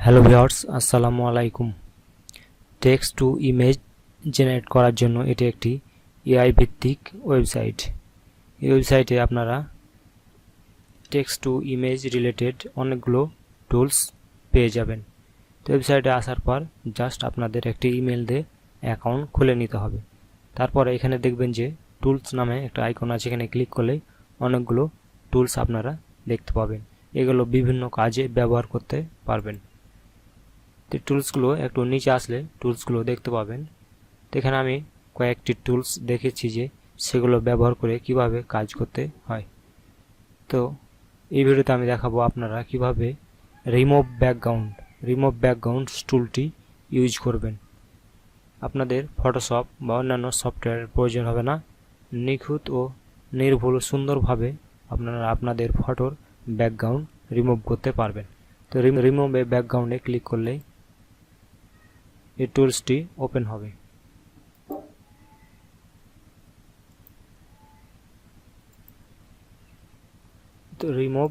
Hello viewers, আসসালামু আলাইকুম। Text to image generate করার জন্য এটি একটি এআই ভিত্তিক ওয়েবসাইট। এই ওয়েবসাইটে আপনারা টেক্সট টু ইমেজ রিলেটেড অনেকগুলো টুলস পেয়ে যাবেন। তো ওয়েবসাইটে আসার পর জাস্ট আপনাদের একটি ইমেল দিয়ে অ্যাকাউন্ট খুলে নিতে হবে। তারপরে এখানে দেখবেন যে টুলস নামে একটা আইকন আছে, এখানে ক্লিক করলে অনেকগুলো টুলস আপনারা দেখতে পাবেন। এগুলো বিভিন্ন কাজে ব্যবহার করতে পারবেন। তো টুলসগুলো একটু নিচে আসলে টুলসগুলো দেখতে পাবেন। তো এখানে আমি কয়েকটি টুলস দেখেছি যে সেগুলো ব্যবহার করে কিভাবে কাজ করতে হয়। তো এই ভিডিওতে আমি দেখাবো আপনারা কিভাবে রিমুভ ব্যাকগ্রাউন্ড টুলটি ইউজ করবেন। আপনাদের ফটোশপ বা অন্যান্য সফটওয়্যারের প্রয়োজন হবে না। নিখুঁত ও নির্ভুল সুন্দরভাবে আপনারা আপনাদের ফটোর ব্যাকগ্রাউন্ড রিমুভ করতে পারবেন। তো রিমুভ ব্যাকগ্রাউন্ডে ক্লিক করলেই এই টুলসটি ওপেন হবে। তো remove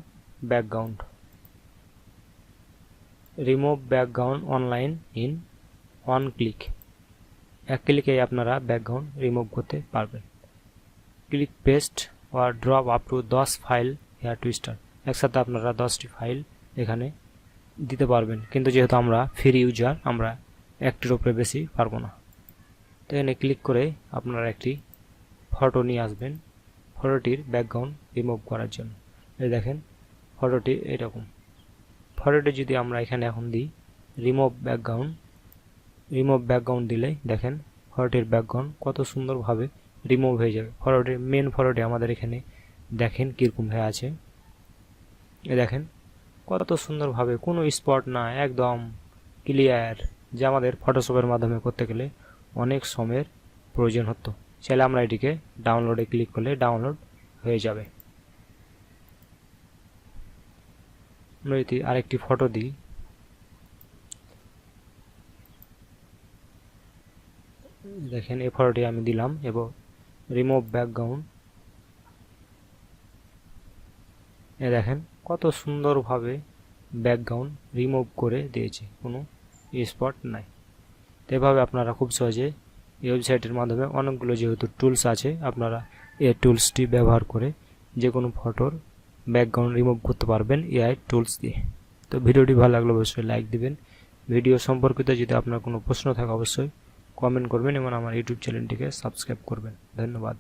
background online in one click. এক ক্লিকে আপনারা ব্যাকগ্রাউন্ড রিমুভ করতে পারবেন। ক্লিক পেস্ট আর drop up to 10 file here to start. একসাথে আপনারা 10টি ফাইল এখানে দিতে পারবেন, কিন্তু যেহেতু আমরা ফ্রি ইউজার, আমরা একটির উপরে বেশি পারবো না। তো এখানে ক্লিক করে আপনারা একটি ফটো নিয়ে আসবেন ফটোটির ব্যাকগ্রাউন্ড রিমুভ করার জন্য। এই দেখেন ফটোটি এরকম। ফটোটি যদি আমরা এখানে এখন দিই রিমুভ ব্যাকগ্রাউন্ড দিলে দেখেন ফটোটির ব্যাকগ্রাউন্ড কত সুন্দরভাবে রিমুভ হয়ে যাবে। ফটোটির মেন ফটোটি আমাদের এখানে দেখেন কীরকম হয়ে আছে। এ দেখেন কত সুন্দরভাবে, কোনো স্পট না, একদম ক্লিয়ার, যা আমাদের ফটোশপের মাধ্যমে করতে গেলে অনেক সময়ের প্রয়োজন হতো। চাইলে আমরা এটিকে ডাউনলোডে ক্লিক করলে ডাউনলোড হয়ে যাবে। আমরা যদি আরেকটি ফটো দিই, দেখেন এই ফটোটি আমি দিলাম এবং রিমুভ ব্যাকগ্রাউন্ড, এ দেখেন কত সুন্দরভাবে ব্যাকগ্রাউন্ড রিমুভ করে দিয়েছে, কোনো স্পট নাই। তো এভাবে আপনারা খুব সহজে এই ওয়েবসাইটের মাধ্যমে অনেকগুলো যেহেতু টুলস আছে, আপনারা এই টুলসটি ব্যবহার করে যে কোনো ফটোর ব্যাকগ্রাউন্ড রিমুভ করতে পারবেন এআই টুলস দিয়ে। তো ভিডিওটি ভালো লাগলে অবশ্যই লাইক দিবেন। ভিডিও সম্পর্কিত যদি আপনার কোনো প্রশ্ন থাকে অবশ্যই কমেন্ট করবেন এবং আমার ইউটিউব চ্যানেলটিকে সাবস্ক্রাইব করবেন। ধন্যবাদ।